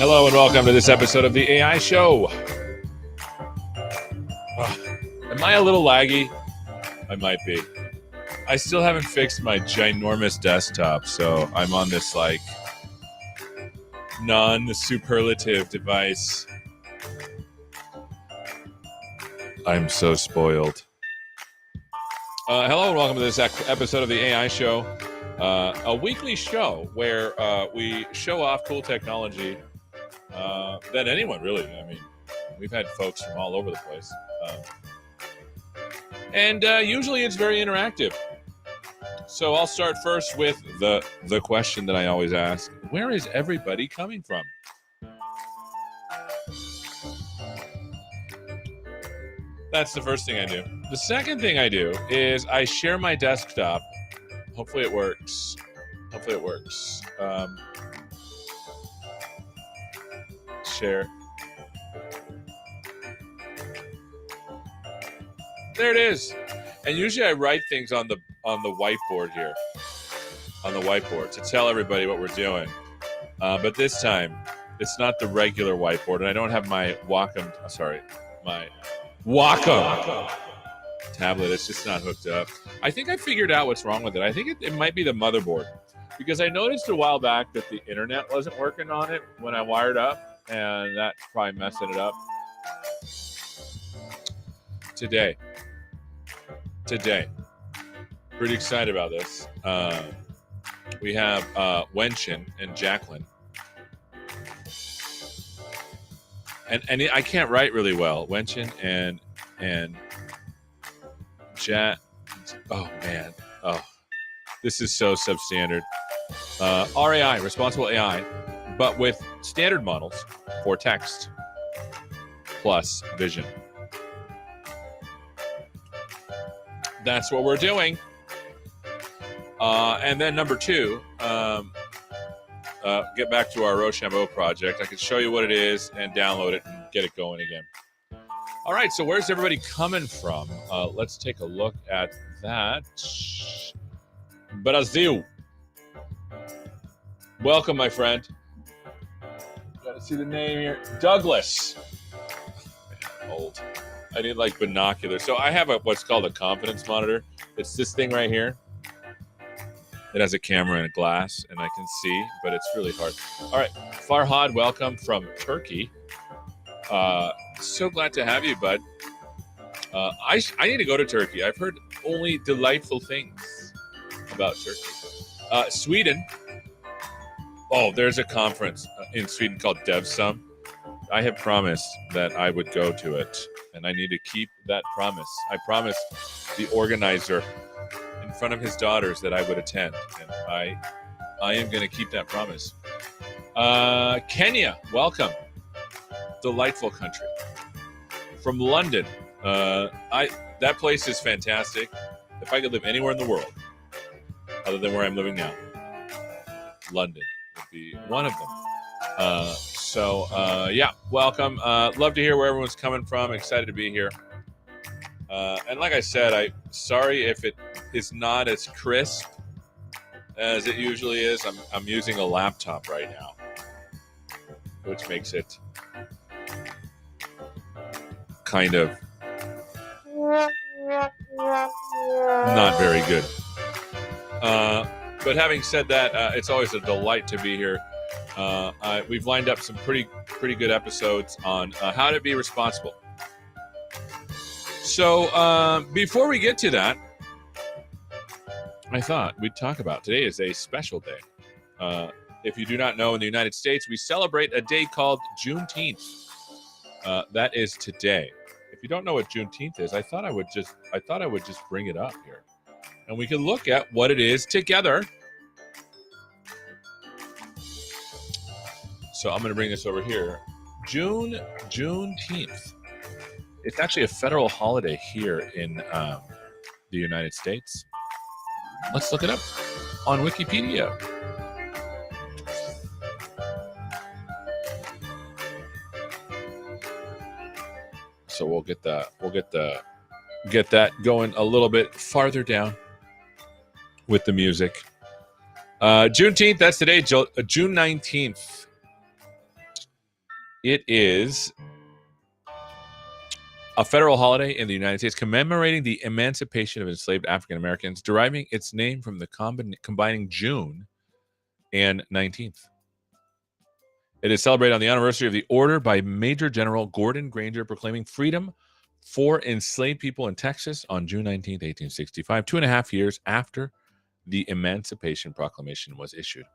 Hello and welcome to this episode of the AI Show. Am I a little laggy? I might be. I still haven't fixed my ginormous desktop, so I'm on this like non-superlative device. I'm so spoiled. Hello and welcome to this episode of the AI Show, a weekly show where we show off cool technology than anyone, really. I mean, we've had folks from all over the place. And usually it's very interactive. So I'll start first with the question that I always ask. Where is everybody coming from? That's the first thing I do. The second thing I do is I share my desktop. Hopefully it works. Share. There it is. And usually I write things on the whiteboard here, on the whiteboard to tell everybody what we're doing. But this time, it's not the regular whiteboard, and I don't have my Wacom tablet. It's just not hooked up. I think I figured out what's wrong with it. I think it might be the motherboard, because I noticed a while back that the internet wasn't working on it when I wired up, and that's probably messing it up. Today. Pretty excited about this. We have Wenxin and Jacqueline. And I can't write really well. Wenxin and oh man. Oh. This is so substandard. RAI, responsible AI, but with standard models for text plus vision. That's what we're doing. And then number two, get back to our Rochambeau project. I can show you what it is and download it and get it going again. All right, so where's everybody coming from? Let's take a look at that. Brazil. Welcome, my friend. Got to see the name here. Douglas. Man, old. I need like binoculars. So I have what's called a confidence monitor. It's this thing right here. It has a camera and a glass, and I can see, but it's really hard. All right, Farhad, welcome from Turkey. So glad to have you, bud. I need to go to Turkey. I've heard only delightful things about Turkey. Sweden. Oh, there's a conference in Sweden called DevSum. I have promised that I would go to it, and I need to keep that promise. I promised the organizer in front of his daughters that I would attend, and I am going to keep that promise. Kenya, welcome. Delightful country. From London, that place is fantastic. If I could live anywhere in the world other than where I'm living now, London would be one of them. Yeah, welcome. Love to hear where everyone's coming from. Excited to be here. And like I said, I'm sorry if it is not as crisp as it usually is. I'm using a laptop right now, which makes it kind of not very good. But having said that, it's always a delight to be here. We've lined up some pretty good episodes on how to be responsible. So before we get to that, I thought we'd talk about today is a special day. If you do not know, in the United States, we celebrate a day called Juneteenth. That is today. If you don't know what Juneteenth is, I thought I would just bring it up here, and we can look at what it is together. So I'm going to bring this over here. Juneteenth. It's actually a federal holiday here in the United States. Let's look it up on Wikipedia. So we'll get that going a little bit farther down with the music. Juneteenth, that's today, June 19th. It is a federal holiday in the United States commemorating the emancipation of enslaved African Americans, deriving its name from the combining June and 19th. It is celebrated on the anniversary of the order by Major General Gordon Granger proclaiming freedom for enslaved people in Texas on June 19th, 1865, 2.5 years after the Emancipation Proclamation was issued.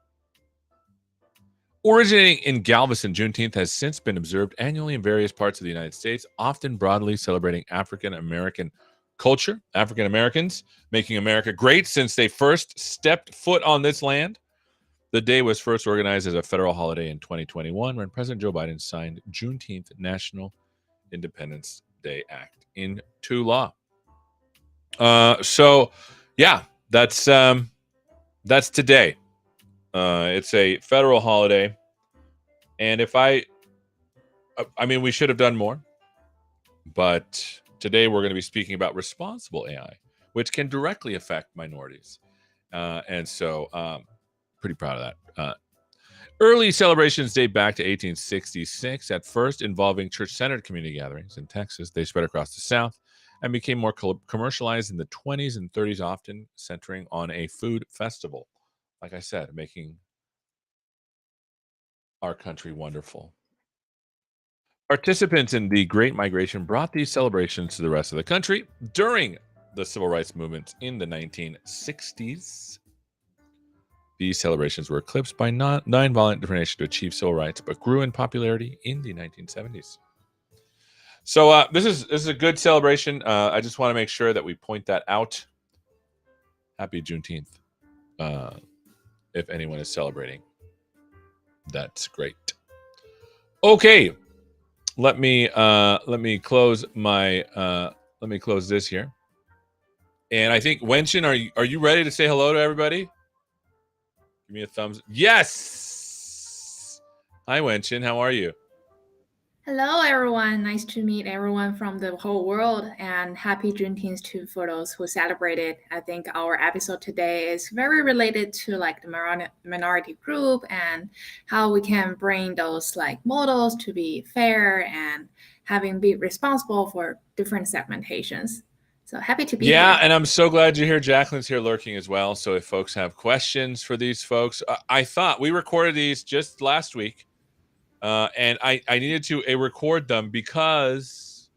Originating in Galveston, Juneteenth has since been observed annually in various parts of the United States, often broadly celebrating African American culture, African Americans making America great since they first stepped foot on this land. The day was first organized as a federal holiday in 2021 when President Joe Biden signed Juneteenth National Independence Day Act into law. So, yeah, that's today. It's a federal holiday, and if I mean, we should have done more, but today we're going to be speaking about responsible AI, which can directly affect minorities, and so pretty proud of that. Early celebrations date back to 1866, at first involving church-centered community gatherings in Texas. They spread across the South and became more commercialized in the 20s and 30s, often centering on a food festival. Like I said, making our country wonderful. Participants in the Great Migration brought these celebrations to the rest of the country. During the civil rights movement in the 1960s, these celebrations were eclipsed by nonviolent determination to achieve civil rights, but grew in popularity in the 1970s. So this is a good celebration. I just want to make sure that we point that out. Happy Juneteenth. If anyone is celebrating, that's great. Okay, let me close my let me close this here. And I think Wenxin, are you ready to say hello to everybody? Give me a thumbs. Yes. Hi, Wenxin. How are you? Hello, everyone. Nice to meet everyone from the whole world, and happy Juneteenth for those who celebrate it. I think our episode today is very related to like the minority group and how we can bring those like models to be fair and be responsible for different segmentations. So happy to be here. Yeah, and I'm so glad you're here. Jacqueline's here lurking as well. So if folks have questions for these folks, I thought we recorded these just last week. And I needed to record them because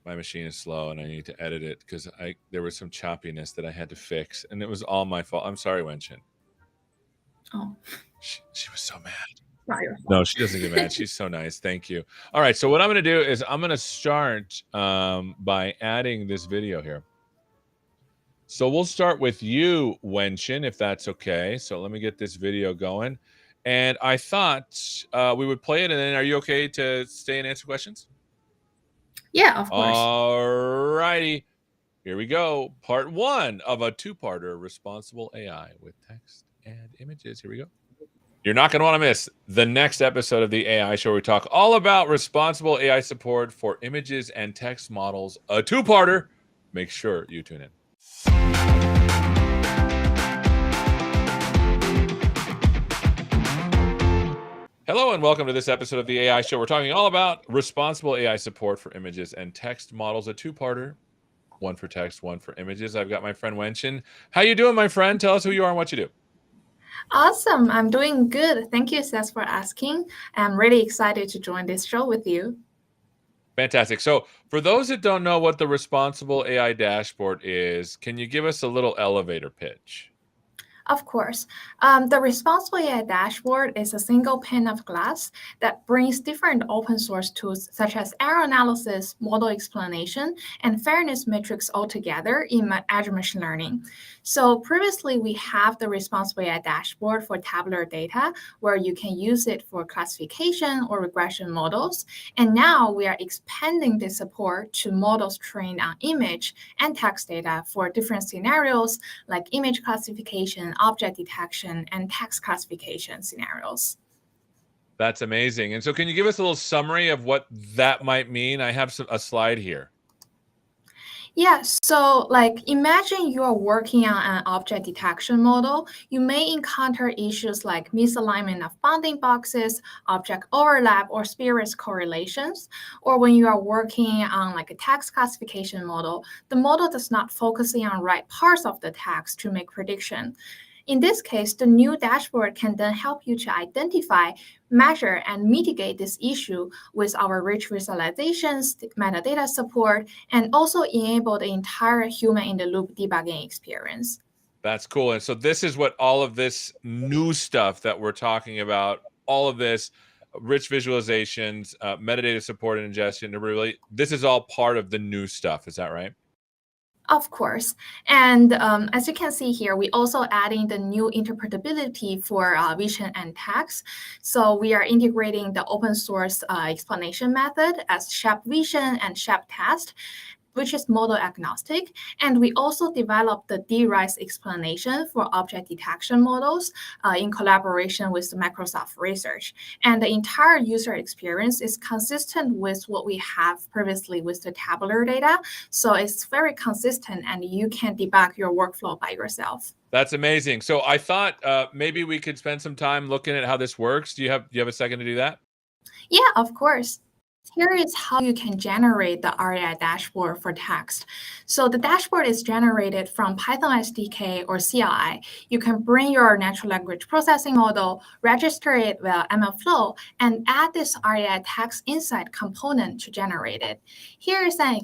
my machine is slow and I need to edit it because there was some choppiness that I had to fix, and it was all my fault. I'm sorry, Wenxin. Oh, she was so mad. Not your fault. No, she doesn't get mad. She's so nice. Thank you. All right, so what I'm going to do is I'm going to start by adding this video here. So we'll start with you, Wenxin, if that's okay. So let me get this video going. And I thought we would play it, and then are you okay to stay and answer questions? Yeah, of course. All righty. Here we go. Part 1 of a two-parter, Responsible AI with text and images. Here we go. You're not going to want to miss the next episode of the AI Show where we talk all about responsible AI support for images and text models, a two-parter. Make sure you tune in. Hello and welcome to this episode of the AI Show. We're talking all about responsible AI support for images and text models, a two-parter, one for text, one for images. I've got my friend Wenxin. How you doing, my friend? Tell us who you are and what you do. Awesome. I'm doing good. Thank you, Seth, for asking. I'm really excited to join this show with you. Fantastic. So for those that don't know what the Responsible AI Dashboard is, can you give us a little elevator pitch? Of course. The Responsible AI Dashboard is a single pane of glass that brings different open source tools such as error analysis, model explanation, and fairness metrics all together in Azure Machine Learning. So previously, we have the Responsible AI Dashboard for tabular data, where you can use it for classification or regression models. And now we are expanding the support to models trained on image and text data for different scenarios like image classification, object detection, and text classification scenarios. That's amazing. And so can you give us a little summary of what that might mean? I have a slide here. Yeah, so like imagine you are working on an object detection model. You may encounter issues like misalignment of bounding boxes, object overlap, or spurious correlations. Or when you are working on like a text classification model, the model does not focus on right parts of the text to make prediction. In this case, the new dashboard can then help you to identify, measure, and mitigate this issue with our rich visualizations, metadata support, and also enable the entire human-in-the-loop debugging experience. That's cool. And so this is what all of this new stuff that we're talking about, all of this rich visualizations, metadata support and ingestion, really, this is all part of the new stuff. Is that right? Of course. And as you can see here, we also adding the new interpretability for vision and text. So we are integrating the open source explanation method as shape vision and shape test, which is model agnostic. And we also developed the DRISE explanation for object detection models in collaboration with the Microsoft Research. And the entire user experience is consistent with what we have previously with the tabular data. So it's very consistent and you can debug your workflow by yourself. That's amazing. So I thought maybe we could spend some time looking at how this works. Do you have a second to do that? Yeah, of course. Here is how you can generate the RAI dashboard for text. So the dashboard is generated from Python SDK or CLI. You can bring your natural language processing model, register it via MLflow, and add this RAI text insight component to generate it. Here is an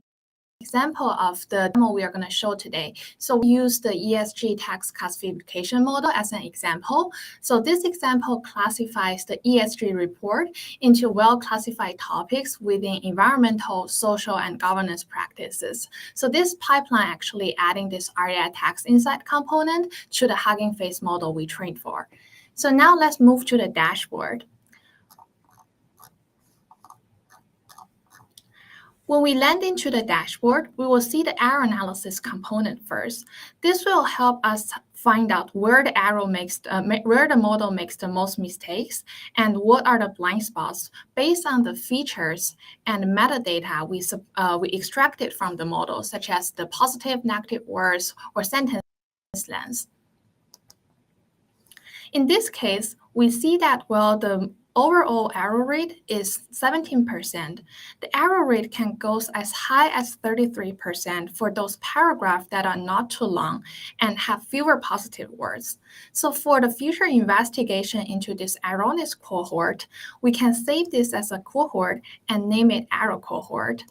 example of the demo we are going to show today. So we use the ESG text classification model as an example. So this example classifies the ESG report into well-classified topics within environmental, social, and governance practices. So this pipeline actually adding this RAI text insight component to the Hugging Face model we trained for. So now let's move to the dashboard. When we land into the dashboard, we will see the error analysis component first. This will help us find out where the model makes the most mistakes and what are the blind spots based on the features and metadata we extracted from the model, such as the positive, negative words or sentence lengths. In this case, we see that while the overall error rate is 17%. The error rate can go as high as 33% for those paragraphs that are not too long and have fewer positive words. So for the future investigation into this erroneous cohort, we can save this as a cohort and name it error cohort.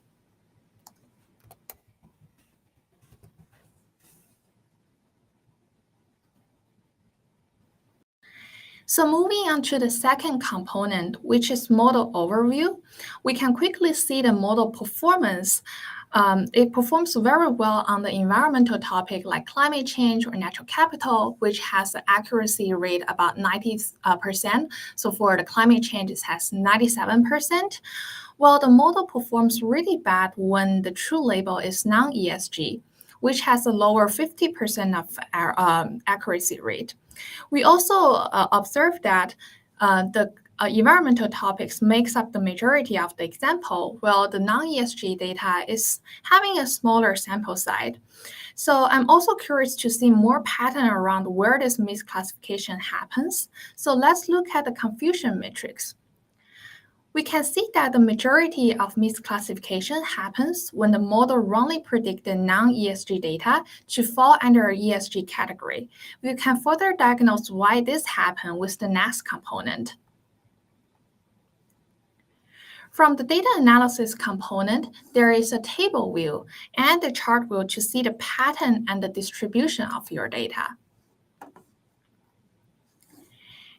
So moving on to the second component, which is model overview, we can quickly see the model performance. It performs very well on the environmental topic like climate change or natural capital, which has an accuracy rate about 90%. So for the climate change, it has 97%. While the model performs really bad when the true label is non-ESG, which has a lower 50% of accuracy rate. We also observed that the environmental topics makes up the majority of the example, while the non-ESG data is having a smaller sample size. So I'm also curious to see more pattern around where this misclassification happens. So let's look at the confusion matrix. We can see that the majority of misclassification happens when the model wrongly predicted non-ESG data to fall under an ESG category. We can further diagnose why this happened with the next component. From the data analysis component, there is a table view and a chart view to see the pattern and the distribution of your data.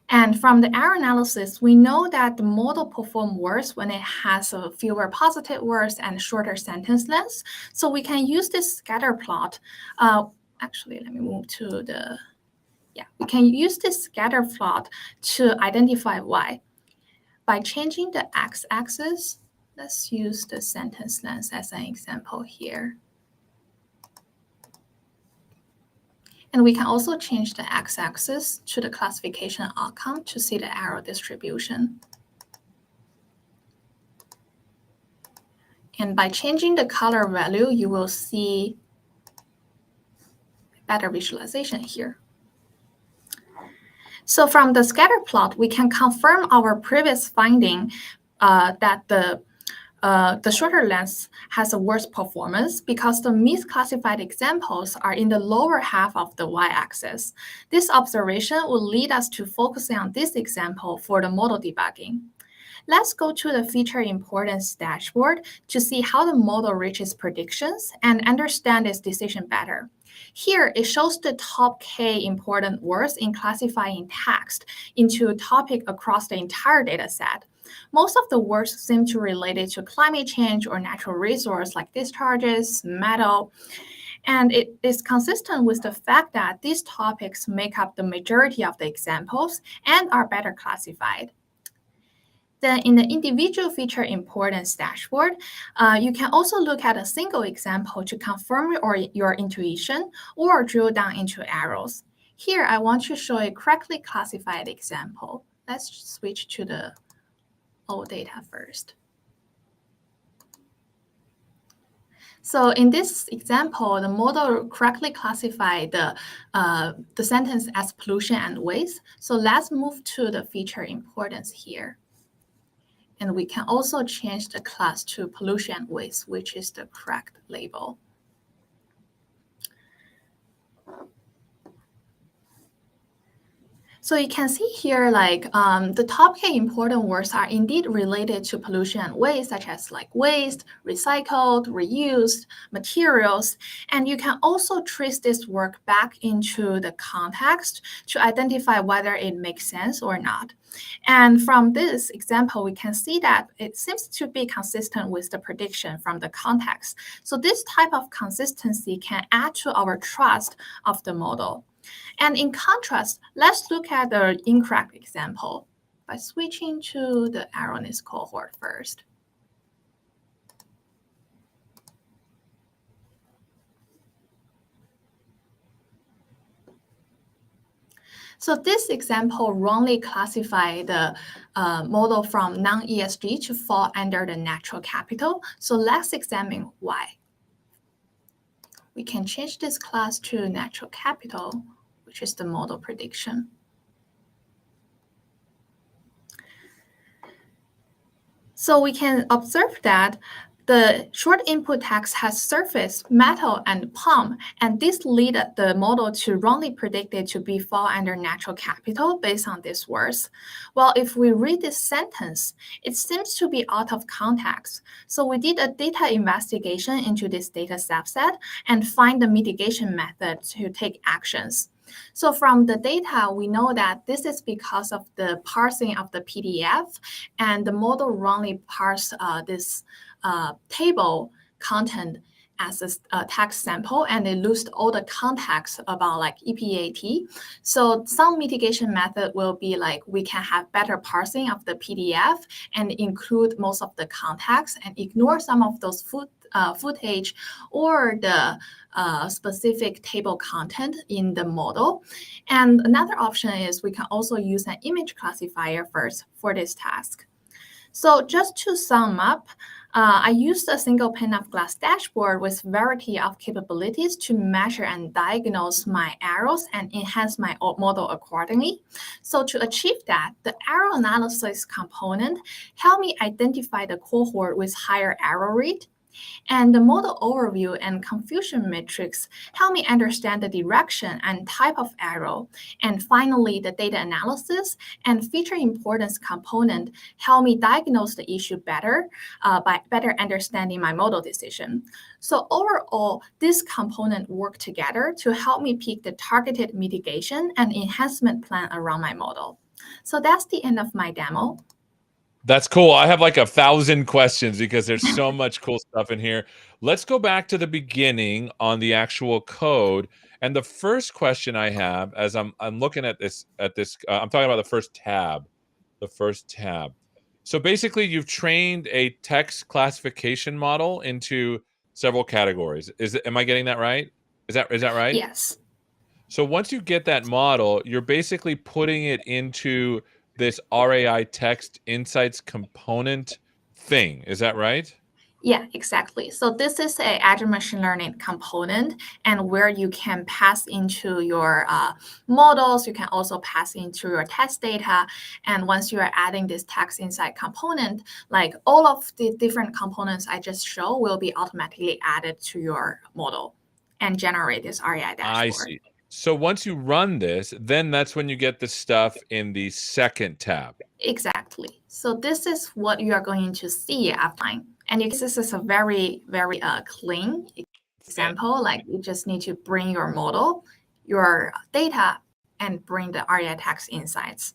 And from the error analysis, we know that the model performs worse when it has fewer positive words and shorter sentence lengths. So we can use this scatter plot. Actually, let me move to the, we can use this scatter plot to identify why. By changing the x-axis, let's use the sentence length as an example here. And we can also change the x-axis to the classification outcome to see the error distribution. And by changing the color value, you will see better visualization here. So from the scatter plot, we can confirm our previous finding that the shorter length has a worse performance because the misclassified examples are in the lower half of the y-axis. This observation will lead us to focusing on this example for the model debugging. Let's go to the feature importance dashboard to see how the model reaches predictions and understand its decision better. Here, it shows the top K important words in classifying text into a topic across the entire dataset. Most of the words seem to relate it to climate change or natural resource like discharges, metal, and it is consistent with the fact that these topics make up the majority of the examples and are better classified. Then in the individual feature importance dashboard, you can also look at a single example to confirm your intuition or drill down into arrows. Here, I want to show a correctly classified example. Let's switch to the old data first. So in this example, the model correctly classified the sentence as pollution and waste. So let's move to the feature importance here. And we can also change the class to pollution and waste, which is the correct label. So you can see here, like the top K important words are indeed related to pollution and waste, such as like waste, recycled, reused, materials. And you can also trace this work back into the context to identify whether it makes sense or not. And from this example, we can see that it seems to be consistent with the prediction from the context. So this type of consistency can add to our trust of the model. And in contrast, let's look at the incorrect example by switching to the erroneous cohort first. So this example wrongly classified the model from non-ESG to fall under the natural capital. So let's examine why. We can change this class to natural capital, which is the model prediction. So we can observe that the short input text has surface, metal, and palm, and this led the model to wrongly predict it to be fall under natural capital based on these words. Well, if we read this sentence, it seems to be out of context. So we did a data investigation into this data subset and find the mitigation method to take actions. So from the data, we know that this is because of the parsing of the PDF, and the model wrongly parsed this table content as a text sample, and it lost all the context about like EPAT. So some mitigation method will be like we can have better parsing of the PDF and include most of the context and ignore some of those footage or the specific table content in the model. And another option is we can also use an image classifier first for this task. So just to sum up, I used a single pane of glass dashboard with variety of capabilities to measure and diagnose my errors and enhance my model accordingly. So to achieve that, the error analysis component helped me identify the cohort with higher error rate. And the model overview and confusion matrix help me understand the direction and type of error. And finally, the data analysis and feature importance component help me diagnose the issue better by better understanding my model decision. So overall, this component work together to help me pick the targeted mitigation and enhancement plan around my model. So that's the end of my demo. That's cool. I have like 1,000 questions because there's so much cool stuff in here. Let's go back to the beginning on the actual code. And the first question I have, as I'm looking at this, I'm talking about the first tab. So basically, you've trained a text classification model into several categories. Am I getting that right? Is that right? Yes. So once you get that model, you're basically putting it into this RAI text insights component thing. Is that right? Yeah, exactly. So this is a Azure Machine Learning component, and where you can pass into your models, you can also pass into your test data. And once you are adding this text insight component, like all of the different components I just showed will be automatically added to your model and generate this REI I dashboard. see. So once you run this, then that's when you get the stuff in the second tab. Exactly. So this is what you are going to see offline. And this is a very, very clean example. Like you just need to bring your model, your data, and bring the REI text insights.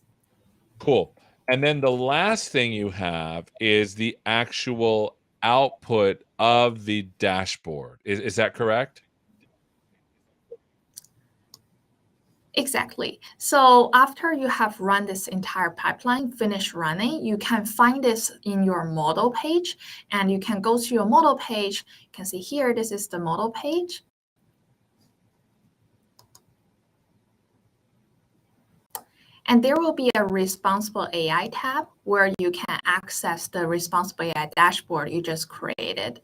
Cool. And then the last thing you have is the actual output of the dashboard. Is that correct? Exactly. So after you have run this entire pipeline, finish running, you can find this in your model page, and you can go to your model page. You can see here, this is the model page. And there will be a Responsible AI tab where you can access the Responsible AI dashboard you just created.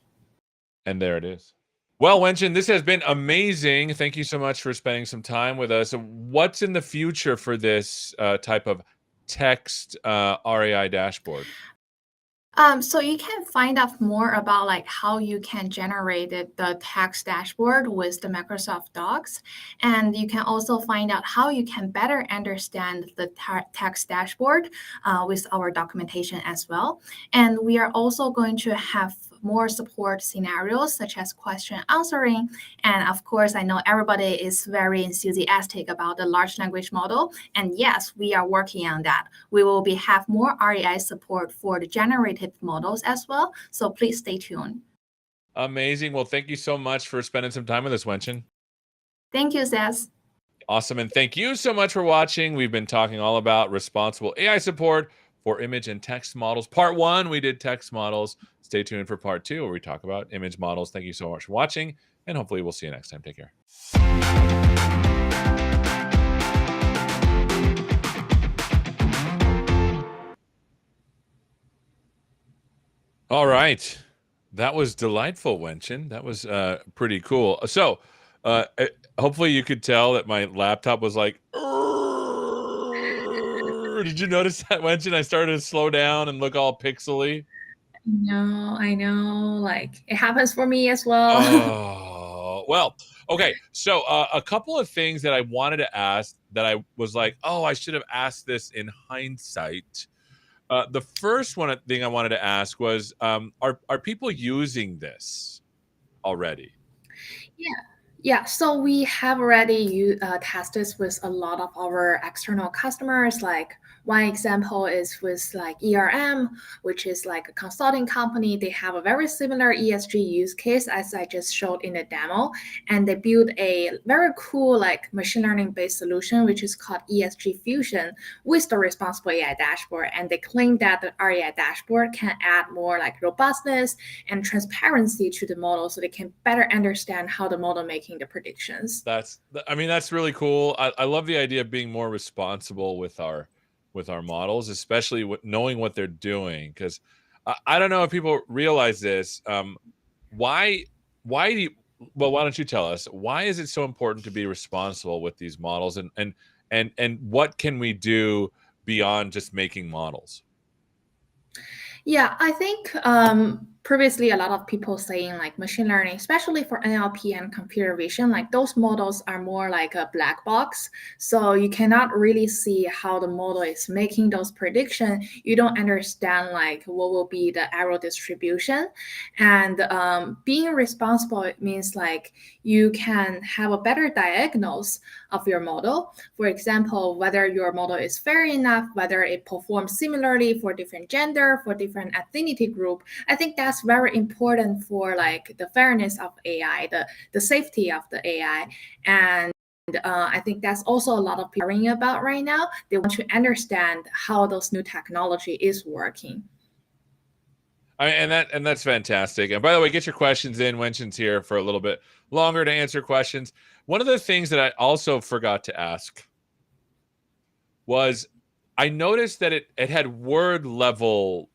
And there it is. Well, Wenxin, this has been amazing. Thank you so much for spending some time with us. What's in the future for this type of text REI dashboard? So you can find out more about like how you can generate the text dashboard with the Microsoft Docs, and you can also find out how you can better understand the text dashboard with our documentation as well. And we are also going to have more support scenarios such as question answering. And of course, I know everybody is very enthusiastic about the large language model. And yes, we are working on that. We will have more REI support for the generative models as well. So please stay tuned. Amazing. Well, thank you so much for spending some time with us, Wenxin. Thank you, Seth. Awesome. And thank you so much for watching. We've been talking all about responsible AI support for image and text models. Part 1, we did text models. Stay tuned for part 2, where we talk about image models. Thank you so much for watching, and hopefully we'll see you next time. Take care. All right. That was delightful, Wenxin. That was pretty cool. So hopefully you could tell that my laptop was like, did you notice that, Wenxin? I started to slow down and look all pixely. No, I know. Like it happens for me as well. Oh, well, okay. So a couple of things that I wanted to ask that I was like, oh, I should have asked this in hindsight. The first thing I wanted to ask was, are people using this already? Yeah, so we have already tested with a lot of our external customers. Like one example is with like ERM, which is like a consulting company. They have a very similar ESG use case as I just showed in the demo, and they built a very cool like machine learning based solution, which is called ESG Fusion with the Responsible AI dashboard. And they claim that the REI dashboard can add more like robustness and transparency to the model, so they can better understand how the model making the predictions. That's really cool. I love the idea of being more responsible with our models, especially knowing what they're doing. Because I don't know if people realize this. Why do you, well, why don't you tell us, why is it so important to be responsible with these models, and what can we do beyond just making models? Yeah, I think previously a lot of people saying like machine learning, especially for NLP and computer vision, like those models are more like a black box. So you cannot really see how the model is making those predictions. You don't understand like what will be the error distribution. And being responsible means like you can have a better diagnose of your model. For example, whether your model is fair enough, whether it performs similarly for different gender, for different ethnicity group. I think that's very important for like the fairness of AI, the safety of the AI. And I think that's also a lot of people worrying about right now. They want to understand how those new technology is working. And that's fantastic. And by the way, get your questions in. Wenxin's here for a little bit longer to answer questions. One of the things that I also forgot to ask was, I noticed that it had word level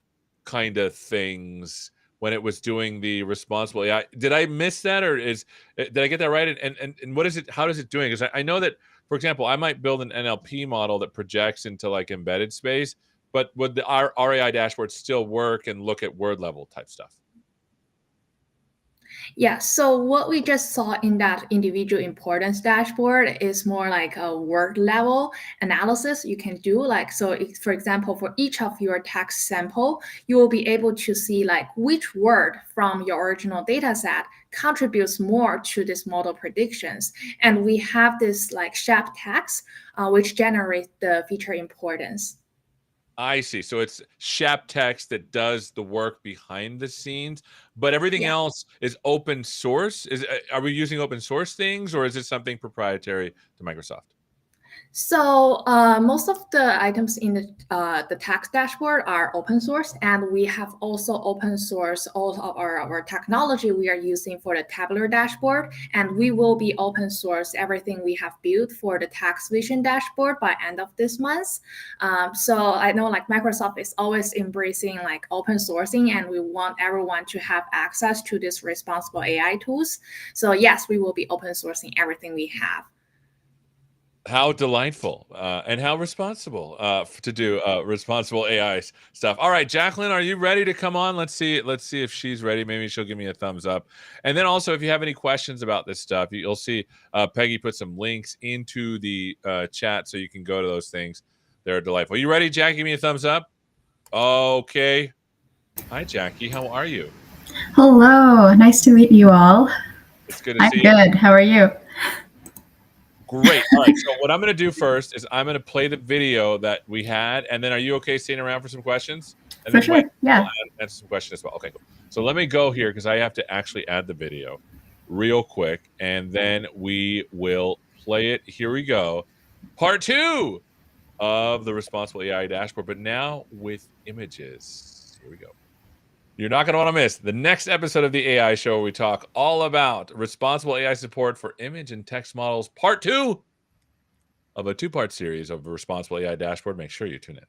kind of things when it was doing the responsible AI. Did I miss that, or did I get that right? And what is it? How does it doing? Because I know that, for example, I might build an NLP model that projects into like embedded space, but would our AI dashboard still work and look at word level type stuff? Yeah, so what we just saw in that individual importance dashboard is more like a word level analysis you can do. Like, so for example, for each of your text sample, you will be able to see like which word from your original data set contributes more to this model predictions. And we have this like shape text, which generates the feature importance. I see. So it's Shap text that does the work behind the scenes, but everything Yeah. else is open source. Are we using open source things, or is it something proprietary to Microsoft? So most of the items in the tax dashboard are open source, and we have also open source all of our technology we are using for the tabular dashboard, and we will be open source everything we have built for the tax vision dashboard by end of this month. So I know like Microsoft is always embracing like open sourcing, and we want everyone to have access to these responsible AI tools. So yes, we will be open sourcing everything we have. How delightful and how responsible to do responsible AI stuff. All right, Jacqueline, are you ready to come on? Let's see if she's ready. Maybe she'll give me a thumbs up. And then also, if you have any questions about this stuff, you'll see Peggy put some links into the chat so you can go to those things. They're delightful. You ready, Jack? Give me a thumbs up. Okay. Hi, Jackie. How are you? Hello. Nice to meet you all. It's good to see I'm good. How are you? Great. All right. So what I'm going to do first is I'm going to play the video that we had, and then are you okay staying around for some questions? And For then sure. Yeah. we'll answer some questions as well. Okay, cool. So let me go here because I have to actually add the video real quick, and then we will play it. Here we go. Part 2 of the Responsible AI Dashboard, but now with images. Here we go. You're not going to want to miss the next episode of the AI Show where we talk all about responsible AI support for image and text models, part 2 of a 2-part series of the Responsible AI Dashboard. Make sure you tune in.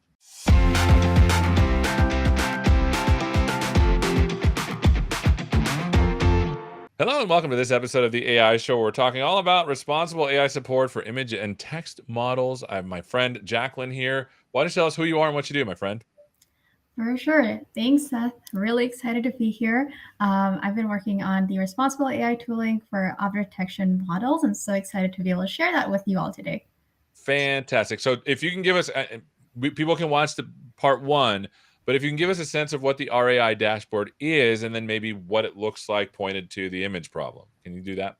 Hello and welcome to this episode of the AI Show. We're talking all about responsible AI support for image and text models. I have my friend Jacqueline here. Why don't you tell us who you are and what you do, my friend? For sure. Thanks, Seth. Really excited to be here. I've been working on the responsible AI tooling for object detection models, and so excited to be able to share that with you all today. Fantastic. So if you can give us, people can watch the part 1, but if you can give us a sense of what the RAI dashboard is, and then maybe what it looks like pointed to the image problem. Can you do that?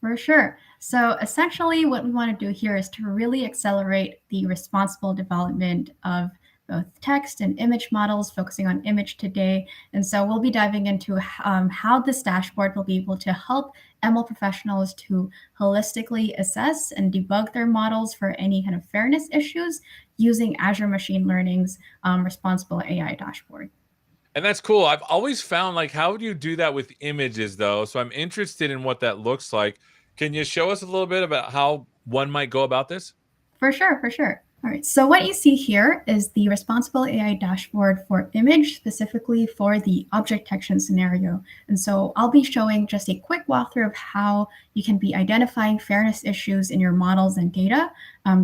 For sure. So essentially what we want to do here is to really accelerate the responsible development of both text and image models, focusing on image today. And so we'll be diving into how this dashboard will be able to help ML professionals to holistically assess and debug their models for any kind of fairness issues using Azure Machine Learning's responsible AI dashboard. And that's cool. I've always found, like, how do you do that with images, though? So I'm interested in what that looks like. Can you show us a little bit about how one might go about this? For sure, for sure. All right, so what you see here is the responsible AI dashboard for image, specifically for the object detection scenario. And so I'll be showing just a quick walkthrough of how you can be identifying fairness issues in your models and data,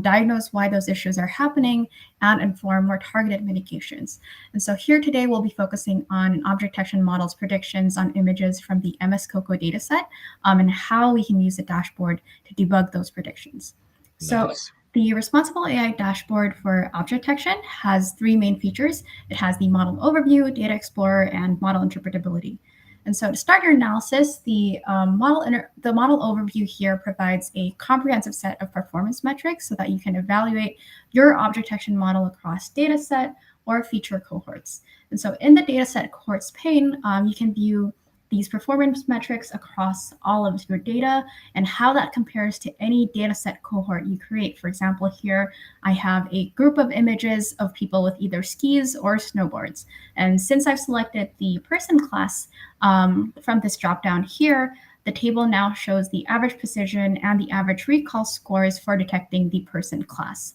diagnose why those issues are happening, and inform more targeted mitigations. And so here today, we'll be focusing on an object detection model's predictions on images from the MS COCO dataset, and how we can use the dashboard to debug those predictions. So Nice. The responsible AI dashboard for object detection has 3 main features. It has the model overview, data explorer, and model interpretability. And so to start your analysis, the model overview here provides a comprehensive set of performance metrics so that you can evaluate your object detection model across data set or feature cohorts. And so in the data set cohorts pane, you can view these performance metrics across all of your data and how that compares to any dataset cohort you create. For example, here I have a group of images of people with either skis or snowboards. And since I've selected the person class from this dropdown here, the table now shows the average precision and the average recall scores for detecting the person class.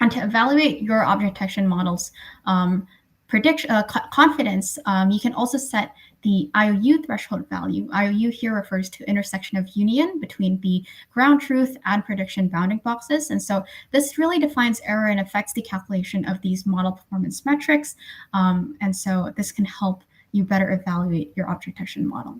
And to evaluate your object detection model's confidence, you can also set the IOU threshold value. IOU here refers to intersection of union between the ground truth and prediction bounding boxes. And so this really defines error and affects the calculation of these model performance metrics. And so this can help you better evaluate your object detection model.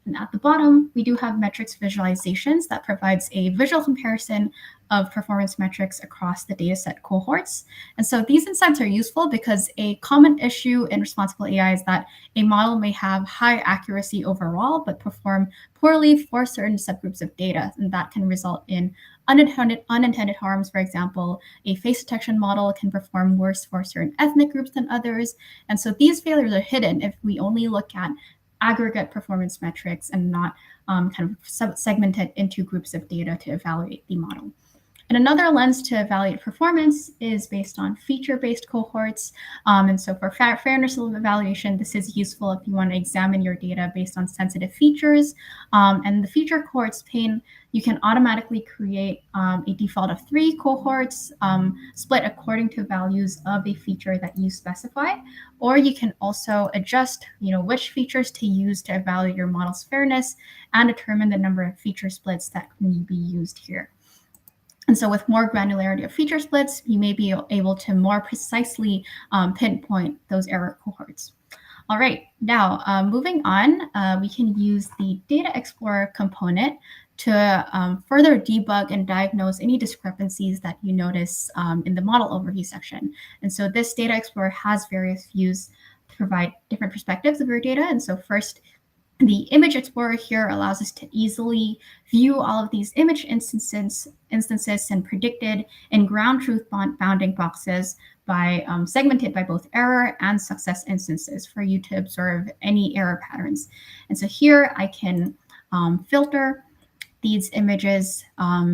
And at the bottom, we do have metrics visualizations that provides a visual comparison of performance metrics across the dataset cohorts. And so these insights are useful because a common issue in responsible AI is that a model may have high accuracy overall, but perform poorly for certain subgroups of data. And that can result in unintended harms. For example, a face detection model can perform worse for certain ethnic groups than others. And so these failures are hidden if we only look at aggregate performance metrics and not kind of segmented into groups of data to evaluate the model. And another lens to evaluate performance is based on feature-based cohorts. And so for fairness evaluation, this is useful if you want to examine your data based on sensitive features. And the feature cohorts pane, you can automatically create a default of 3 cohorts split according to values of a feature that you specify. Or you can also adjust which features to use to evaluate your model's fairness and determine the number of feature splits that can be used here. And so with more granularity of feature splits, you may be able to more precisely pinpoint those error cohorts. All right, now moving on, we can use the Data Explorer component to further debug and diagnose any discrepancies that you notice in the model overview section. And so this Data Explorer has various views to provide different perspectives of your data. And so first, the Image Explorer here allows us to easily view all of these image instances and predicted and ground truth bounding boxes by segmented by both error and success instances for you to observe any error patterns. And so here I can filter these images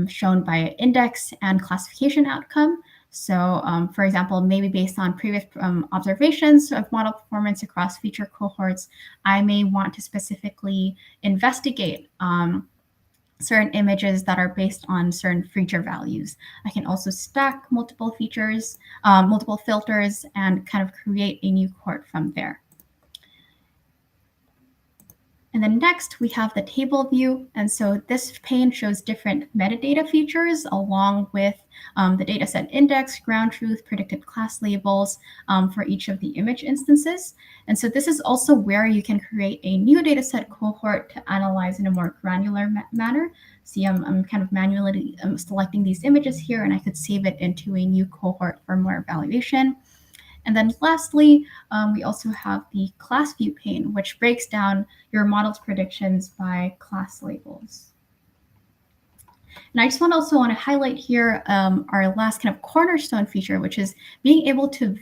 shown by index and classification outcome. So for example, maybe based on previous observations of model performance across feature cohorts, I may want to specifically investigate certain images that are based on certain feature values. I can also stack multiple features, multiple filters, and kind of create a new cohort from there. And then next, we have the table view. And so this pane shows different metadata features along with the dataset index, ground truth, predicted class labels for each of the image instances. And so this is also where you can create a new dataset cohort to analyze in a more granular manner. See, I'm kind of manually selecting these images here, and I could save it into a new cohort for more evaluation. And then lastly, we also have the class view pane, which breaks down your model's predictions by class labels. And I just also want to highlight here our last kind of cornerstone feature, which is being able to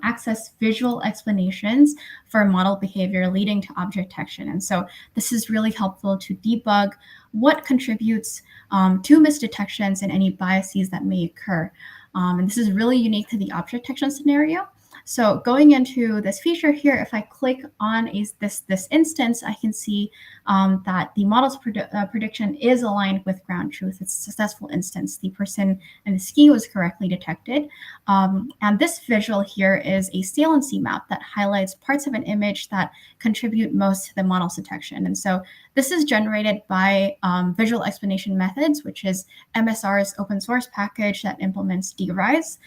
access visual explanations for model behavior leading to object detection. And so this is really helpful to debug what contributes to misdetections and any biases that may occur. And this is really unique to the object detection scenario. So going into this feature here, if I click on this instance, I can see that the model's prediction is aligned with ground truth. It's a successful instance. The person and the ski was correctly detected. And this visual here is a saliency map that highlights parts of an image that contribute most to the model's detection. And so this is generated by visual explanation methods, which is MSR's open source package that implements DRISE.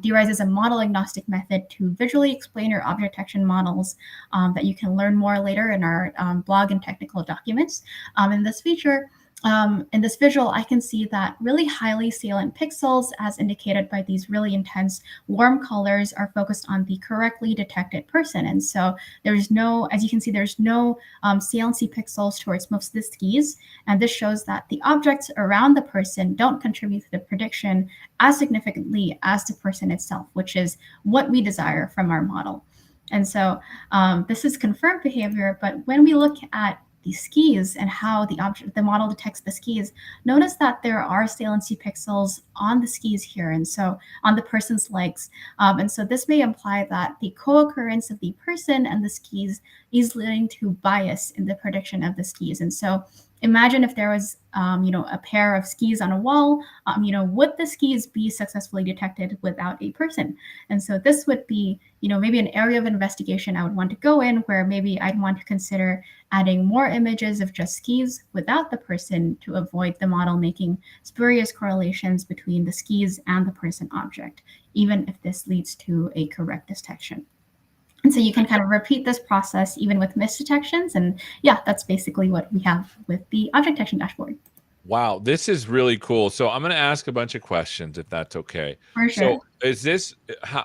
DRISE is a model agnostic method to visually explain your object detection models that you can learn more later in our blog and technical documents. In this feature, in this visual, I can see that really highly salient pixels, as indicated by these really intense warm colors, are focused on the correctly detected person. And so there's no, as you can see, there's no saliency pixels towards most of the skis. And this shows that the objects around the person don't contribute to the prediction as significantly as the person itself, which is what we desire from our model. And so this is confirmed behavior, but when we look at the skis and how the model detects the skis, notice that there are saliency pixels on the skis here, and so on the person's legs. And so this may imply that the co-occurrence of the person and the skis is leading to bias in the prediction of the skis. And so imagine if there was, a pair of skis on a wall, would the skis be successfully detected without a person? And so this would be, maybe an area of investigation I would want to go in, where maybe I'd want to consider adding more images of just skis without the person to avoid the model making spurious correlations between the skis and the person object, even if this leads to a correct detection. And so you can kind of repeat this process even with misdetections. And yeah, that's basically what we have with the object detection dashboard. Wow, this is really cool. So I'm going to ask a bunch of questions if that's okay. For sure. So is this,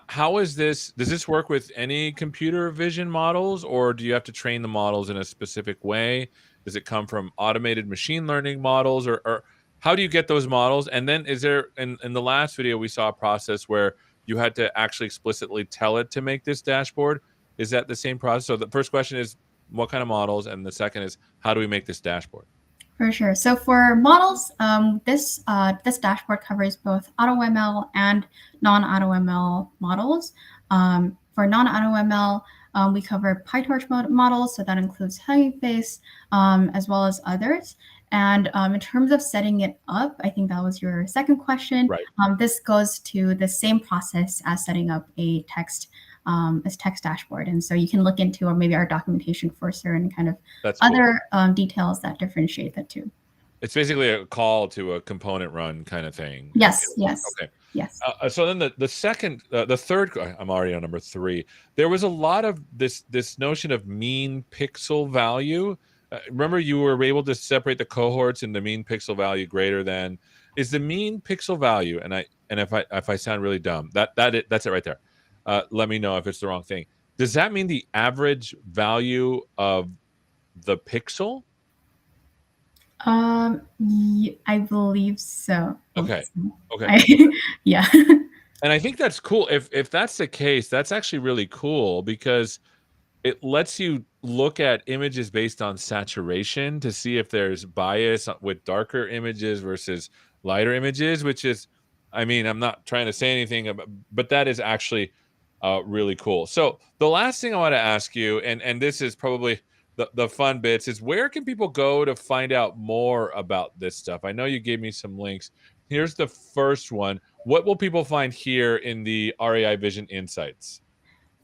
how is this, does this work with any computer vision models, or do you have to train the models in a specific way? Does it come from automated machine learning models, or how do you get those models? And then is there, in the last video, we saw a process where you had to actually explicitly tell it to make this dashboard. Is that the same process? So the first question is, what kind of models? And the second is, how do we make this dashboard? For sure. So for models, this dashboard covers both AutoML and non-AutoML models. For non-AutoML, we cover PyTorch models, so that includes Hugging Face, as well as others. And in terms of setting it up, I think that was your second question. Right. This goes to the same process as setting up a text dashboard. And so you can look into, or maybe our documentation for certain kind of other details that differentiate the two. It's basically a call to a component run kind of thing. Yes. Yes. Okay. Yes. So then the third, I'm already on number 3. There was a lot of this notion of mean pixel value. Remember, you were able to separate the cohorts in the mean pixel value greater than. Is the mean pixel value, and if I sound really dumb, that's it right there. Let me know if it's the wrong thing. Does that mean the average value of the pixel? I believe so. Okay. Yeah. And I think that's cool. If that's the case, that's actually really cool, because it lets you look at images based on saturation to see if there's bias with darker images versus lighter images, which is, I mean, I'm not trying to say anything, but that is actually really cool. So the last thing I want to ask you, and this is probably the fun bits, is where can people go to find out more about this stuff? I know you gave me some links. Here's the first one. What will people find here in the RAI Vision Insights?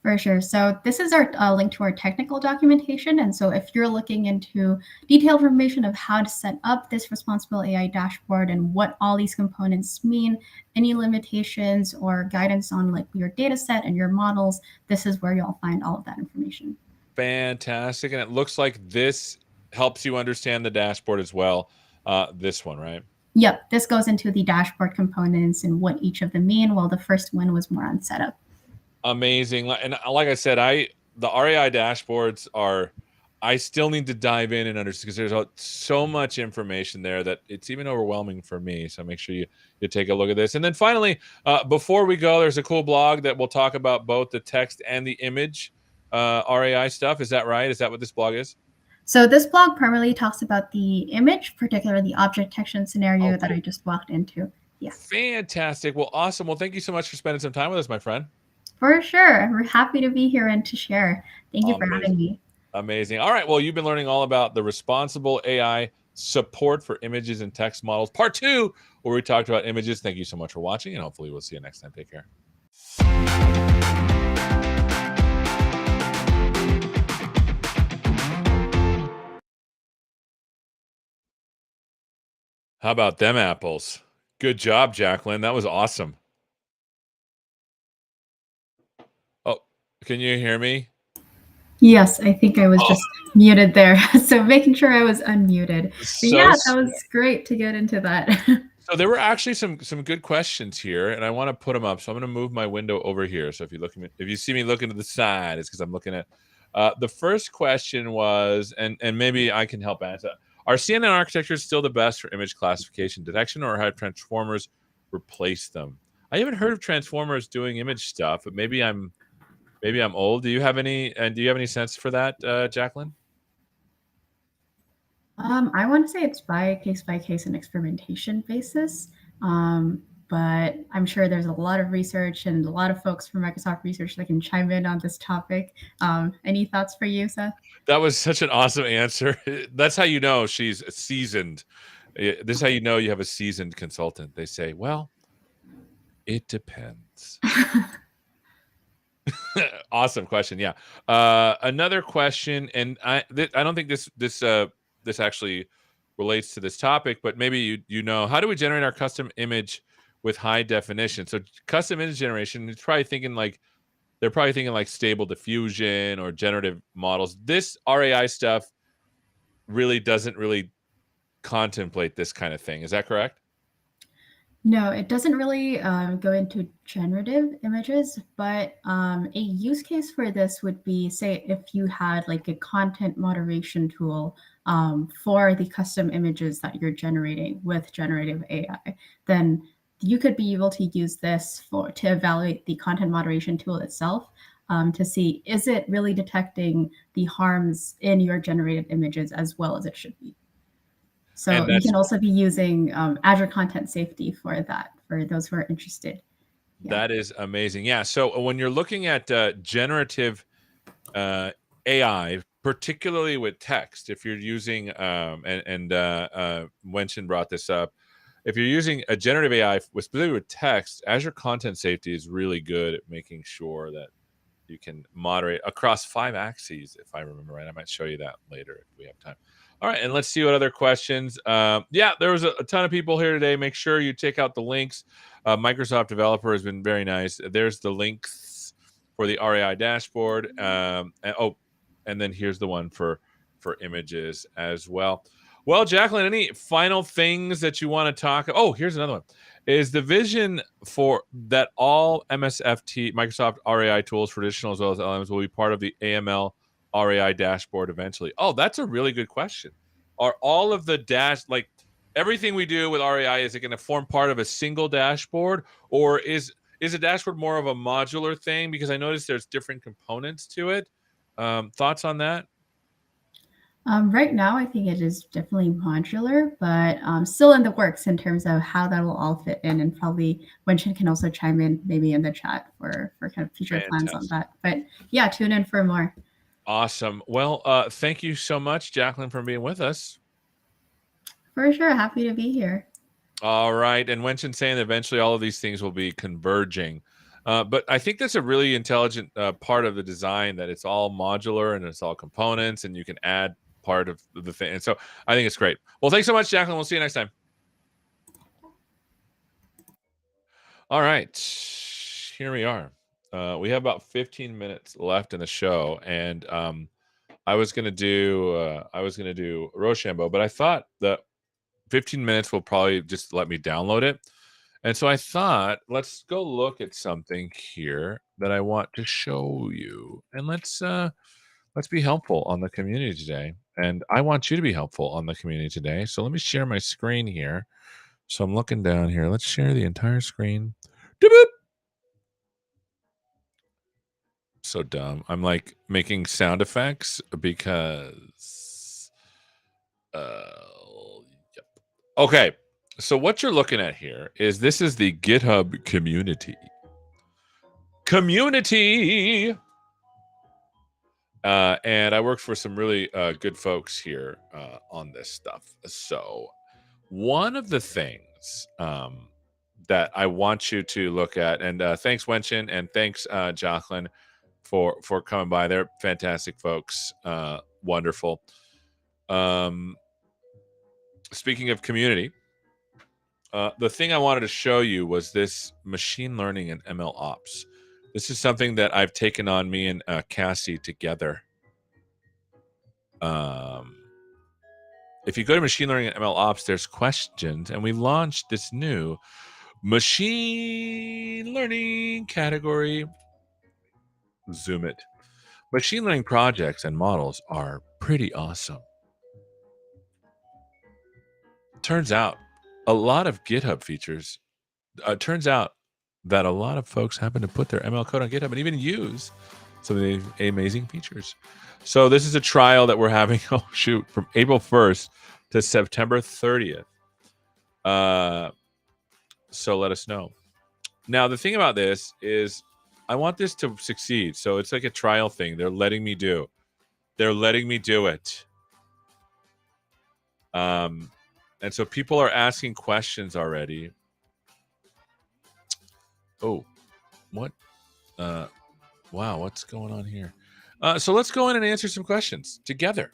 For sure. So this is our link to our technical documentation. And so if you're looking into detailed information of how to set up this responsible AI dashboard and what all these components mean, any limitations or guidance on like your data set and your models, this is where you'll find all of that information. Fantastic. And it looks like this helps you understand the dashboard as well. This one, right? Yep. This goes into the dashboard components and what each of them mean, while the first one was more on setup. Amazing. And like I said, the RAI dashboards I still need to dive in and understand, because there's so much information there that it's even overwhelming for me. So make sure you take a look at this. And then finally, before we go, there's a cool blog that will talk about both the text and the image RAI stuff. Is that right? Is that what this blog is? So this blog primarily talks about the image, particularly the object detection scenario that I just walked into. Yeah. Fantastic. Well, awesome. Well, thank you so much for spending some time with us, my friend. For sure. We're happy to be here and to share. Thank you for having me. Amazing. All right. Well, you've been learning all about the responsible AI support for images and text models, part 2, where we talked about images. Thank you so much for watching, and hopefully we'll see you next time. Take care. How about them apples? Good job, Jacqueline. That was awesome. Oh, can you hear me? Yes, I think I was just muted there. So making sure I was unmuted. But yeah, that was great to get into that. So there were actually some good questions here, and I want to put them up. So I'm going to move my window over here. So if you see me looking to the side, it's because I'm looking at the first question was, and maybe I can help answer. Are CNN architectures still the best for image classification detection, or have transformers replaced them? I haven't heard of transformers doing image stuff, but maybe I'm old. Do you have any sense for that, Jacqueline? I want to say it's by case and experimentation basis. But but I'm sure there's a lot of research and a lot of folks from Microsoft Research that can chime in on this topic. Any thoughts for you, Seth? That was such an awesome answer. That's how you know she's seasoned. This is how you know you have a seasoned consultant. They say, well, it depends. Awesome question. Yeah. Another question, and I don't think this actually relates to this topic, but maybe you know, how do we generate our custom image with high definition? So custom image generation, they're probably thinking like stable diffusion or generative models. This RAI stuff really doesn't really contemplate this kind of thing. Is that correct? No, it doesn't really go into generative images, but a use case for this would be, say, if you had like a content moderation tool for the custom images that you're generating with generative AI, then you could be able to use this to evaluate the content moderation tool itself to see, is it really detecting the harms in your generated images as well as it should be. So you can also be using Azure Content Safety for that, for those who are interested. Yeah. That is amazing. Yeah. So when you're looking at generative AI, particularly with text, if you're using, Wenxin brought this up, if you're using a generative AI specifically with text, Azure Content Safety is really good at making sure that you can moderate across 5 axes, if I remember right. I might show you that later if we have time. All right, and let's see what other questions. Yeah, there was a ton of people here today. Make sure you check out the links. Microsoft Developer has been very nice. There's the links for the RAI dashboard. And then here's the one for images as well. Well, Jacqueline, any final things that you want to talk? Oh, here's another one. Is the vision for that all MSFT, Microsoft RAI tools, traditional as well as LMs, will be part of the AML RAI dashboard eventually? Oh, that's a really good question. Are all of the like everything we do with RAI, is it going to form part of a single dashboard, or is a dashboard more of a modular thing? Because I noticed there's different components to it. Thoughts on that? Right now, I think it is definitely modular, but still in the works in terms of how that will all fit in. And probably Wenxin can also chime in maybe in the chat for kind of future plans on that. But yeah, tune in for more. Awesome. Well, thank you so much, Jacqueline, for being with us. For sure. Happy to be here. All right. And Wenxin saying that eventually all of these things will be converging. But I think that's a really intelligent part of the design, that it's all modular and it's all components and you can add part of the thing. And so I think it's great. Well, thanks so much, Jacqueline. We'll see you next time. All right. Here we are. We have about 15 minutes left in the show. And I was going to do Rochambeau, but I thought that 15 minutes will probably just let me download it. And so I thought, let's go look at something here that I want to show you. And let's be helpful on the community today. And I want you to be helpful on the community today. So let me share my screen here. So I'm looking down here. Let's share the entire screen. Doop-boop. So dumb. I'm like making sound effects because yep. Okay. So what you're looking at here is this is the GitHub community. And I work for some really good folks here on this stuff. So one of the things that I want you to look at, and thanks Wenxin and thanks Jacqueline for coming by. They're fantastic folks. Wonderful. Speaking of community, the thing I wanted to show you was this machine learning and ML ops. This is something that I've taken on, me and Cassie together. If you go to machine learning and ML ops, there's questions, and we launched this new machine learning category. Zoom it. Machine learning projects and models are pretty awesome. Turns out a lot of GitHub features, turns out that a lot of folks happen to put their ML code on GitHub and even use some of the amazing features. So this is a trial that we're having, from April 1st to September 30th. So let us know. Now, the thing about this is I want this to succeed. So it's like a trial thing. They're letting me do. They're letting me do it. And so people are asking questions already. Oh, what? Wow, what's going on here? So let's go in and answer some questions together.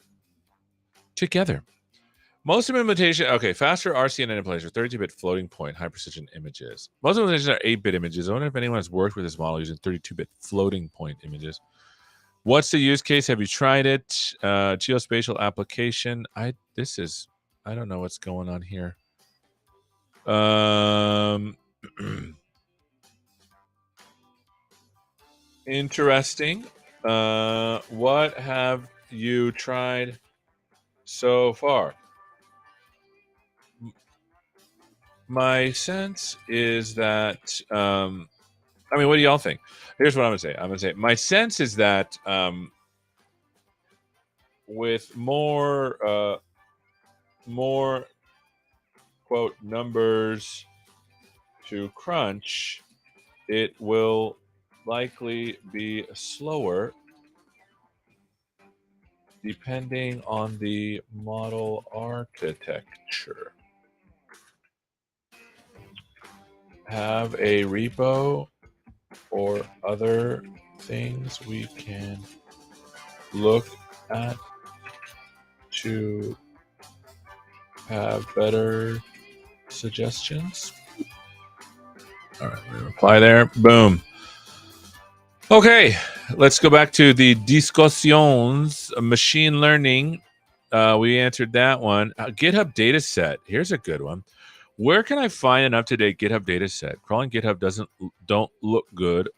Most implementation, okay, faster RCN implementation, 32-bit floating point, high precision images. Most implementations are 8-bit images. I wonder if anyone has worked with this model using 32-bit floating point images. What's the use case? Have you tried it? Geospatial application. I don't know what's going on here. Interesting. What have you tried so far? My sense is that I mean, what do y'all think? Here's what I'm gonna say. My sense is that with more quote numbers to crunch, it will likely be slower depending on the model architecture. Have a repo or other things we can look at to have better suggestions? All right, we reply there. Boom. Okay, let's go back to the discussions. Machine learning. We answered that one. GitHub dataset. Here's a good one. Where can I find an up-to-date GitHub dataset? Crawling GitHub don't look good.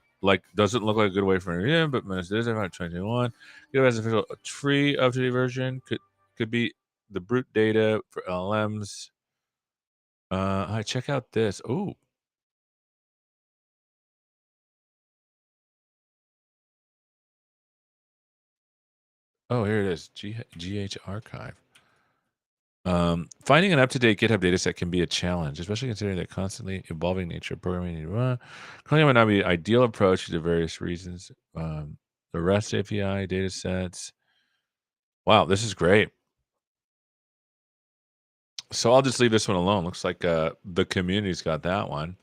Doesn't look like a good way for it. But this is about 2021. GitHub has an official free up-to-date version. Could be the brute data for LLMs. Check out this. Oh. Oh, here it is. GH archive. Finding an up-to-date GitHub dataset can be a challenge, especially considering the constantly evolving nature of programming. Currently, might not be the ideal approach due to various reasons. The REST API datasets. Wow, this is great. So I'll just leave this one alone. Looks like the community's got that one.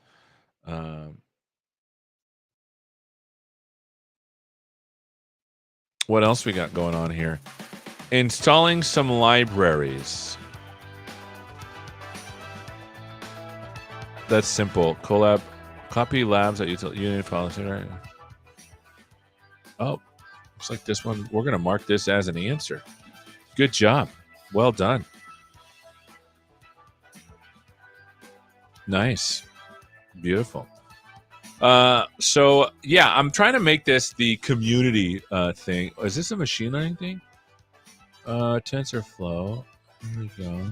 What else we got going on here? Installing some libraries. That's simple. Collab, copy labs at Unity file. Oh, looks like this one. We're going to mark this as an answer. Good job. Well done. Nice. Beautiful. So yeah, I'm trying to make this the community thing. Is this a machine learning thing? TensorFlow. Here we go.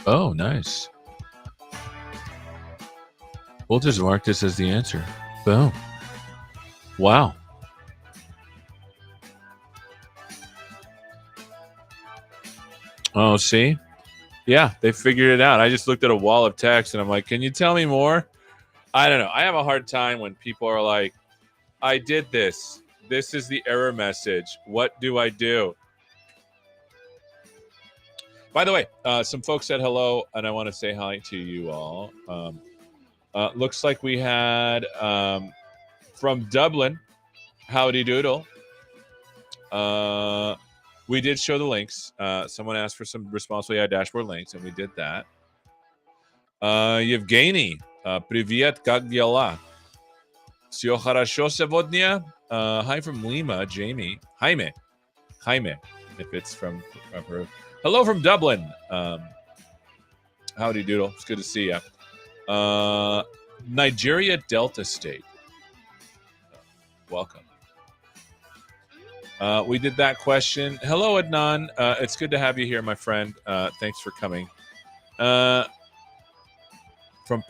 Oh, nice. We'll just mark this as the answer. Boom. Wow. Oh, see? Yeah, they figured it out. I just looked at a wall of text and I'm like, can you tell me more? I don't know. I have a hard time when people are like, I did this. This is the error message. What do I do? By the way, some folks said hello, and I want to say hi to you all. Looks like we had from Dublin, howdy doodle. We did show the links. Someone asked for some responsible AI dashboard links, and we did that. Евгений, привет, как дела? Все хорошо сегодня? Hi from Lima, Jamie. Jaime, if it's from Peru. Hello from Dublin. Howdy doodle. It's good to see you. Nigeria Delta State. Welcome. We did that question. Hello, Adnan. It's good to have you here, my friend. Thanks for coming. From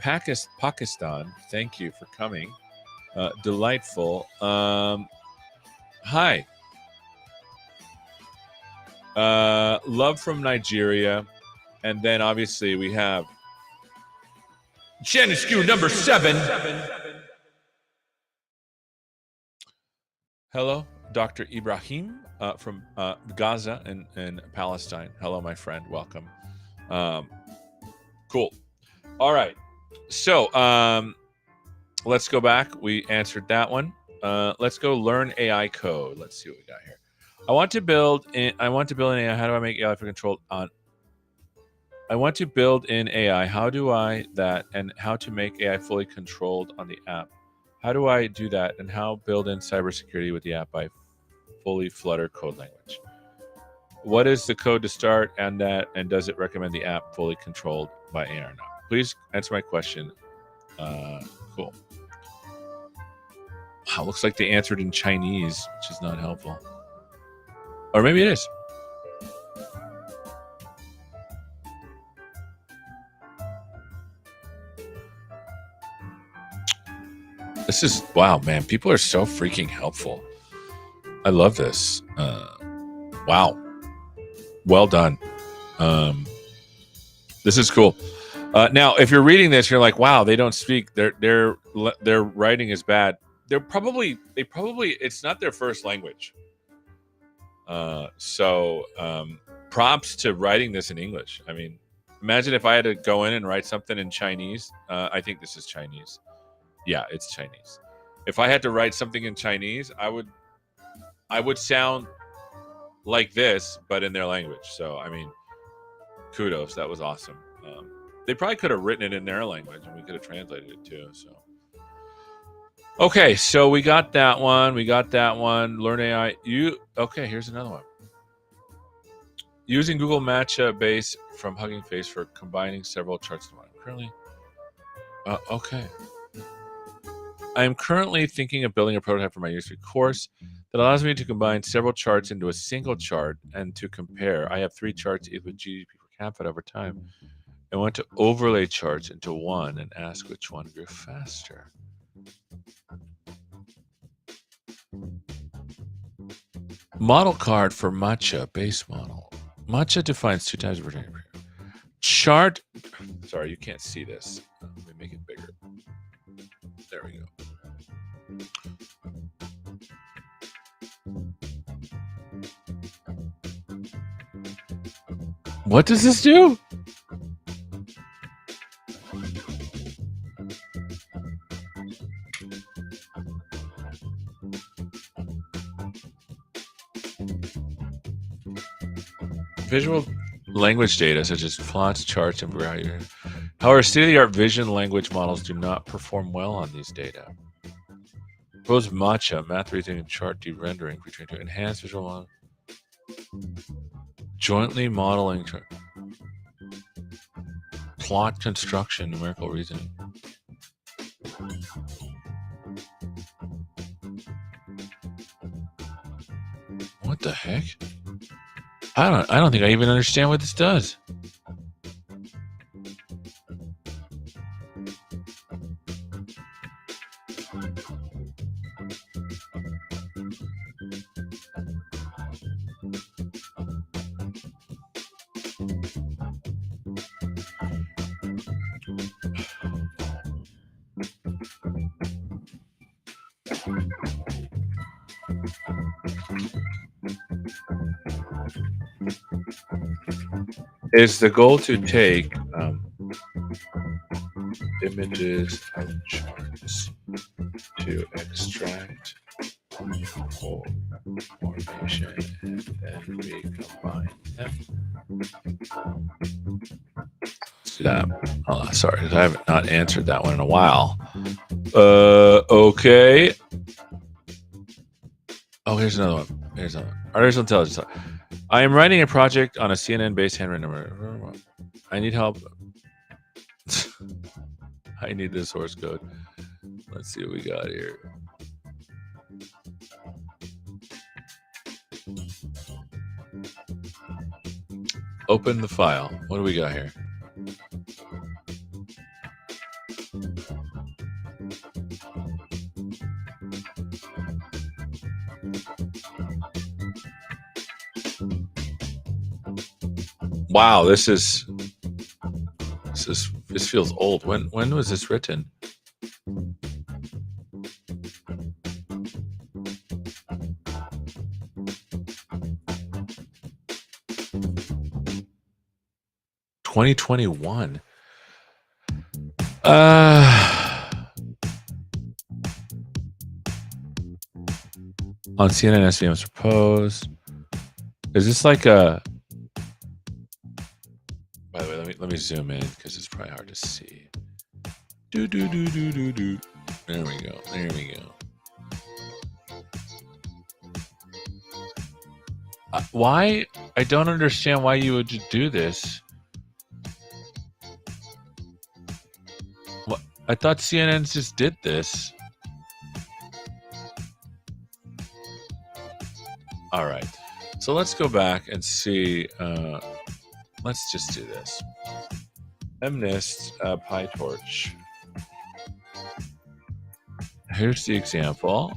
Pakistan, thank you for coming. Delightful. Hi. Love from Nigeria. And then obviously we have Genescu number 7. Hello, Dr. Ibrahim from Gaza and Palestine. Hello, my friend. Welcome. Cool. All right. So let's go back. We answered that one. Let's go learn AI code. Let's see what we got here. I want to build an AI. How do I make AI for control on? I want to build in AI. How do I that and how to make AI fully controlled on the app? How do I do that and how build in cybersecurity with the app by fully Flutter code language? What is the code to start and does it recommend the app fully controlled by AI or not? Please answer my question. Cool. Wow, looks like they answered in Chinese, which is not helpful. Or maybe it is. This is, wow, man. People are so freaking helpful. I love this. Wow. Well done. This is cool. Now, if you're reading this, you're like, wow, they don't speak. Their writing is bad. They probably, it's not their first language. So props to writing this in English. I mean, imagine if I had to go in and write something in Chinese. I think this is Chinese. Yeah, it's Chinese. If I had to write something in Chinese, I would sound like this, but in their language. So, I mean, kudos. That was awesome. They probably could have written it in their language, and we could have translated it too. So, okay, so we got that one. Learn AI. Okay? Here's another one. Using Google Matcha base from Hugging Face for combining several charts. Currently, okay. I am currently thinking of building a prototype for my USP course that allows me to combine several charts into a single chart and to compare. I have 3 charts, each with GDP per capita over time. I want to overlay charts into one and ask which one grew faster. Model card for Matcha base model. Matcha defines 2 times per day. Chart. Sorry, you can't see this. Let me make it bigger. There we go. What does this do? Visual language data such as plots, charts, and variety. However, state-of-the-art vision language models do not perform well on these data. Propose Matcha, math reasoning, chart de-rendering featuring to enhance visual model. Jointly modeling plot construction, numerical reasoning. What the heck? I don't think I even understand what this does. Is the goal to take images of charts to extract information and then recombine them? Sorry, I have not answered that one in a while. Okay. Oh, here's another one. Artificial intelligence. I am writing a project on a CNN-based handwritten number. I need help. I need the source code. Let's see what we got here. Open the file. What do we got here? Wow, this feels old. When was this written? (2021). On CNN, SVM was proposed. Is this like a? By the way, let me zoom in because it's probably hard to see. Do. There we go. There we go. Why? I don't understand why you would do this. What? I thought CNN just did this. All right. So let's go back and see. Let's just do this. MNIST PyTorch. Here's the example.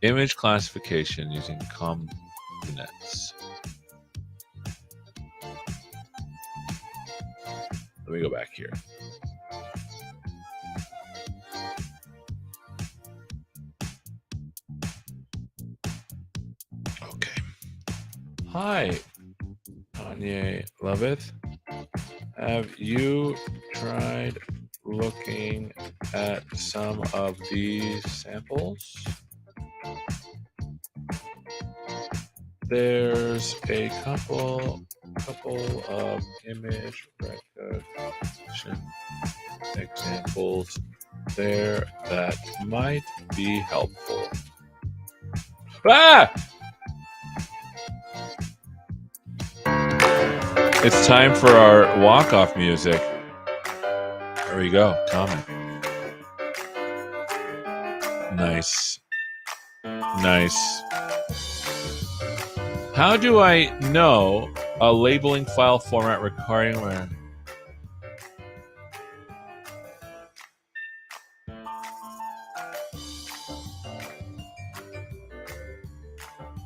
Image classification using components. Let me go back here. Okay. Hi, Anya Loveth. Have you tried looking at some of these samples? There's a couple of image recognition examples there that might be helpful. Ah! It's time for our walk-off music. There we go. Comment. Nice. Nice. How do I know a labeling file format requiring where?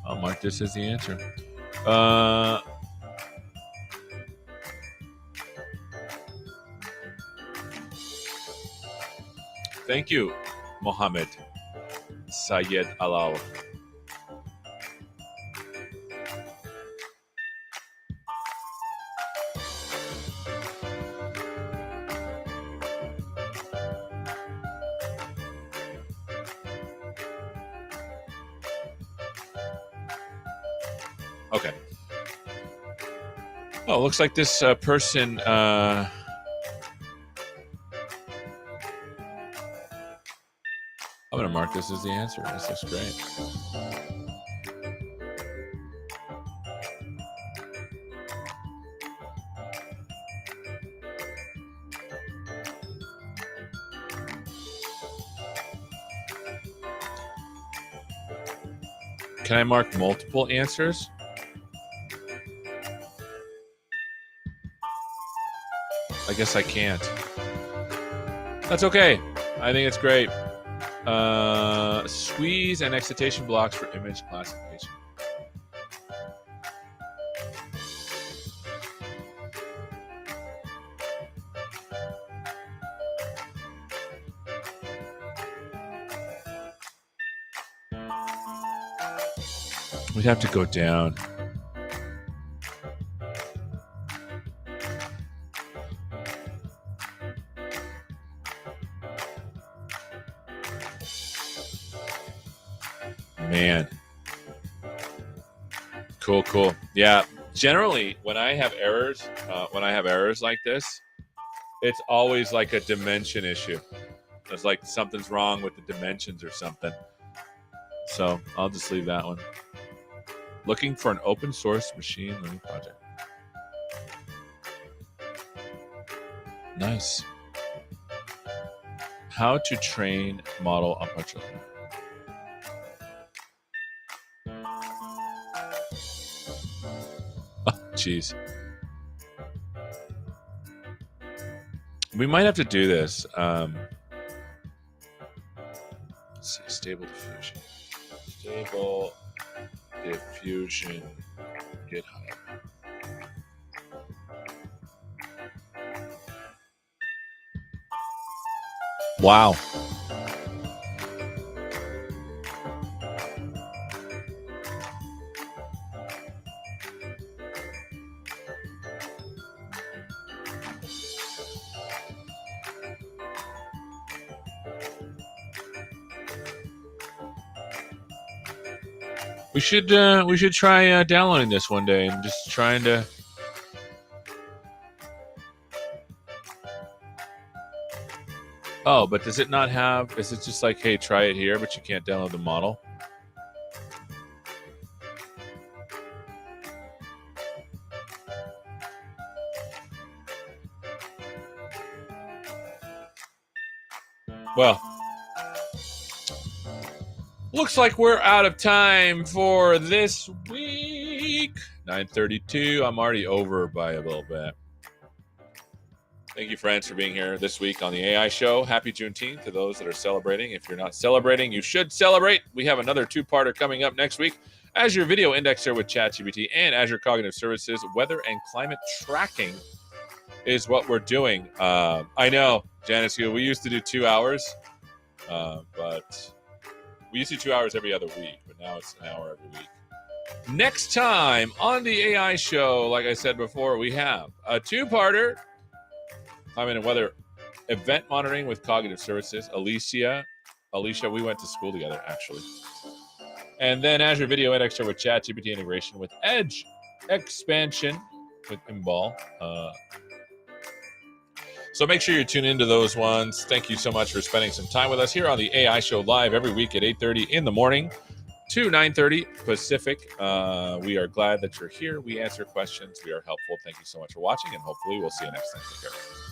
I'll mark this as the answer. Thank you, Mohammed Sayed Alal. Okay. Oh, looks like this person. I'm going to mark this as the answer. This looks great. Can I mark multiple answers? I guess I can't. That's okay. I think it's great. Squeeze and excitation blocks for image classification. We'd have to go down. Man. Cool. Yeah. Generally, when I have errors like this, it's always like a dimension issue. It's like something's wrong with the dimensions or something. So I'll just leave that one. Looking for an open source machine learning project. Nice. How to train model on partial. Jeez. We might have to do this. Let's see, stable diffusion. Stable Diffusion GitHub. Wow. We should try downloading this one day and just trying to. Oh, but does it not have? Is it just like, hey, try it here, but you can't download the model? Well, looks like we're out of time for this week. 9:32. I'm already over by a little bit. Thank you, friends, for being here this week on the AI Show. Happy Juneteenth to those that are celebrating. If you're not celebrating, you should celebrate. We have another two-parter coming up next week. Azure Video Indexer with ChatGPT and Azure Cognitive Services weather and climate tracking is what we're doing. I know, Janice, we used to do 2 hours, but we used to do 2 hours every other week, but now it's an hour every week. Next time on the AI Show, like I said before, we have a two-parter. Climate and weather event monitoring with Cognitive Services. Alicia, we went to school together, actually. And then Azure Video Indexer with ChatGPT integration with Edge expansion with Imbal. So make sure you tune into those ones. Thank you so much for spending some time with us here on the AI Show live every week at 8:30 in the morning to 9:30 Pacific. We are glad that you're here. We answer questions. We are helpful. Thank you so much for watching, and hopefully we'll see you next time. Take care.